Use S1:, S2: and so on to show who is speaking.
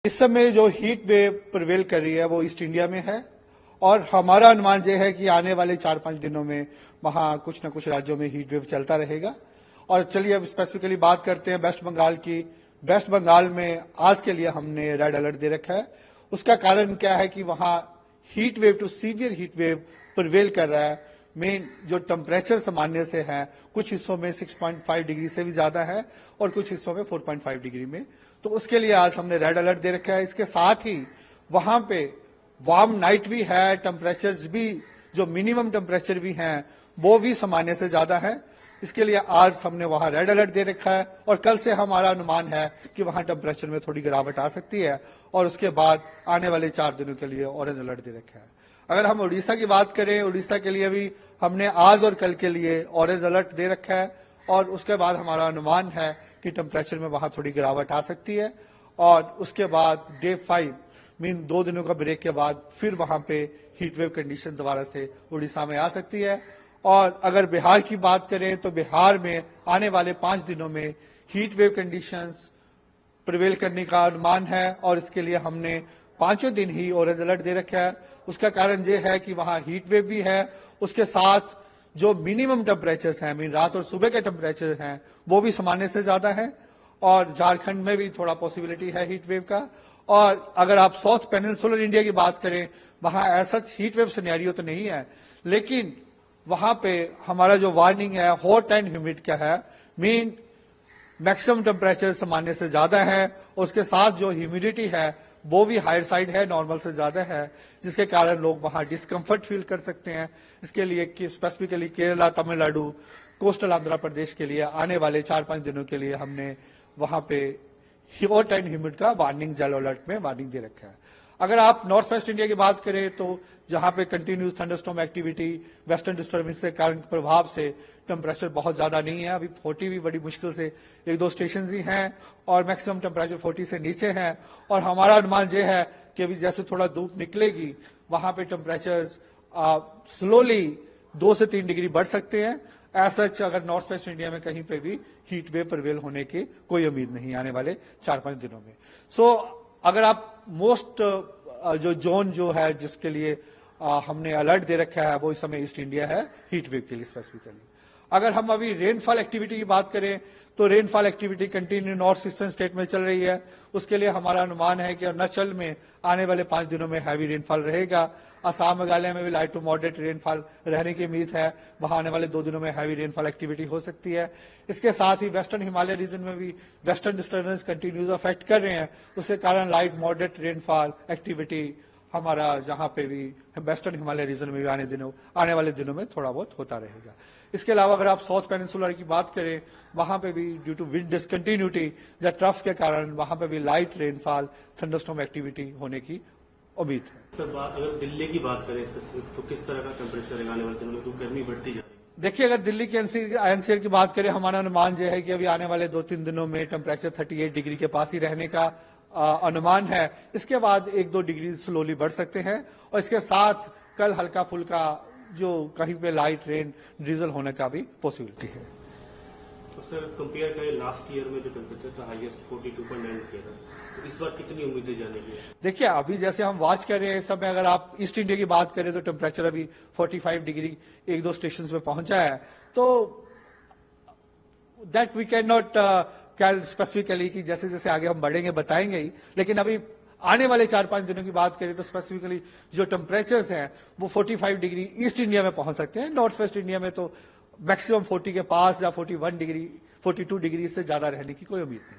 S1: इस समय जो हीट वेव प्रिवेल कर रही है वो ईस्ट इंडिया में है और हमारा अनुमान यह है कि आने वाले 4-5 दिनों में वहां कुछ न कुछ राज्यों में हीट वेव चलता रहेगा। और चलिए अब स्पेसिफिकली बात करते हैं वेस्ट बंगाल की। वेस्ट बंगाल में आज के लिए हमने रेड अलर्ट दे रखा है। उसका कारण क्या है कि वहां heat wave to severe heat wave prevail कर रहा है। मेन जो टेम्परेचर सामान्य से है, कुछ हिस्सों में 6.5 डिग्री से भी ज्यादा है और कुछ हिस्सों में 4.5 डिग्री में। तो उसके लिए आज हमने रेड अलर्ट दे रखा है। इसके साथ ही वहां पे वार्म नाइट भी है, टेम्परेचर्स भी जो मिनिमम टेम्परेचर भी हैं वो भी सामान्य से ज्यादा है। इसके लिए आज हमने वहां रेड अलर्ट दे रखा है और कल से हमारा अनुमान है कि वहां टेम्परेचर में थोड़ी गिरावट आ सकती है और उसके बाद आने वाले 4 दिनों के लिए ऑरेंज अलर्ट दे रखा है। अगर हम उड़ीसा की बात करें, उड़ीसा के लिए भी हमने आज और कल के लिए ऑरेंज अलर्ट दे रखा है और उसके बाद हमारा अनुमान है कि टेम्परेचर में वहां थोड़ी गिरावट आ सकती है और उसके बाद डे 5 मीन 2 दिनों का ब्रेक के बाद फिर वहां पे हीट वेव कंडीशन दोबारा से उड़ीसा में आ सकती है। और अगर बिहार की बात करें तो बिहार में आने वाले 5 दिनों में हीट वेव कंडीशंस प्रिवेल करने का अनुमान है और इसके लिए हमने 5 दिन ही ऑरेंज अलर्ट दे रखा है। उसका कारण यह है कि वहां हीट वेव भी है, उसके साथ जो मिनिमम टेम्परेचर्स हैं, मीन रात और सुबह के टेम्परेचर हैं, वो भी सामान्य से ज्यादा है और झारखंड में भी थोड़ा पॉसिबिलिटी है हीट वेव का। और अगर आप साउथ पेनिनसुलर इंडिया की बात करें, वहां ऐसा हीट वेव सिनेरियो तो नहीं है, लेकिन वहां पे हमारा जो वार्निंग है हॉट एंड ह्यूमिड का है। मीन मैक्सिमम टेम्परेचर सामान्य से ज्यादा है, उसके साथ जो ह्यूमिडिटी है वो भी हायर साइड है, नॉर्मल से ज्यादा है, जिसके कारण लोग वहां डिस्कंफर्ट फील कर सकते हैं। इसके लिए कि स्पेसिफिकली केरला, तमिलनाडु, कोस्टल आंध्र प्रदेश के लिए आने वाले 4-5 दिनों के लिए हमने वहां पे हॉट एंड ह्यूमिड का वार्निंग येलो अलर्ट में वार्निंग दे रखा है। अगर आप नॉर्थ वेस्ट इंडिया की बात करें तो जहां पे continuous thunderstorm activity, western disturbance के कारण प्रभाव से टेम्परेचर बहुत ज्यादा नहीं है। अभी 40 भी बड़ी मुश्किल से 1-2 स्टेशन ही हैं और मैक्सिमम टेम्परेचर 40 से नीचे है। और हमारा अनुमान यह है कि अभी जैसे थोड़ा धूप निकलेगी वहां पे टेम्परेचर स्लोली 2 से 3 डिग्री बढ़ सकते हैं। ऐसा अगर नॉर्थ वेस्ट इंडिया में कहीं पे भी हीट वेव प्रिवेल होने की कोई उम्मीद नहीं आने वाले 4-5 दिनों में। अगर आप मोस्ट जो जोन जो है जिसके लिए हमने अलर्ट दे रखा है वो इस समय ईस्ट इंडिया है हीट वेव के लिए स्पेसिफिकली। अगर हम अभी रेनफॉल एक्टिविटी की बात करें तो rainfall activity continue north eastern state में चल रही है। उसके लिए हमारा अनुमान है कि अरुणाचल में आने वाले 5 दिनों में हैवी रेनफॉल रहेगा। असम, मेघालय में भी लाइट टू मॉडरेट रेनफॉल रहने की उम्मीद है, वहां आने वाले 2 दिनों में हैवी रेनफॉल एक्टिविटी हो सकती है। इसके साथ ही वेस्टर्न हिमालय रीजन में भी वेस्टर्न डिस्टर्बेंस कंटिन्यूज अफेक्ट कर रहे हैं, उसके कारण लाइट मॉडरेट रेनफॉल एक्टिविटी हमारा जहां पे भी वेस्टर्न हिमालय रीजन में भी आने वाले दिनों में थोड़ा बहुत होता रहेगा। इसके अलावा अगर आप साउथ पेनिनसुलर की बात करें, वहां पे भी ड्यू टू विंड डिसकंटिन्यूटी या ट्रफ के कारण वहां पे भी लाइट रेनफॉल, थंडरस्टॉर्म एक्टिविटी होने की उम्मीद है।
S2: सर, अगर दिल्ली की बात करें स्पेसिफिक तो किस तरह का टेम्परेचर रहेगा आने वाले दिनों में, क्योंकि गर्मी बढ़ती जा रही है?
S1: देखिए, अगर दिल्ली की एनसीआर की बात करें, हमारा अनुमान यह है कि अभी आने वाले 2-3 दिनों में टेम्परेचर 38 डिग्री के पास ही रहने का अनुमान है। इसके बाद 1-2 डिग्री स्लोली बढ़ सकते हैं और इसके साथ कल हल्का फुल्का जो कहीं पे लाइट रेन ड्रिजल होने का भी पॉसिबिलिटी है।
S2: तो सर, कंपेयर करें लास्ट ईयर में जो टेम्परेचर था हाईएस्ट 42.9 किया था, तो इस बार कितनी उम्मीदें जाने की है?
S1: देखिए, अभी जैसे हम वॉच कर रहे हैं इस समय, अगर आप ईस्ट इंडिया की बात करें तो टेम्परेचर अभी 45 डिग्री 1-2 स्टेशन में पहुंचा है। तो that we can not tell specifically कि जैसे जैसे आगे हम बढ़ेंगे बताएंगे ही, लेकिन अभी आने वाले 4-5 दिनों की बात करें तो स्पेसिफिकली जो टेम्परेचर्स हैं वो 45 डिग्री ईस्ट इंडिया में पहुंच सकते हैं। नॉर्थ वेस्ट इंडिया में तो मैक्सिमम 40 के पास या 41 डिग्री 42 डिग्री से ज्यादा रहने की कोई उम्मीद नहीं।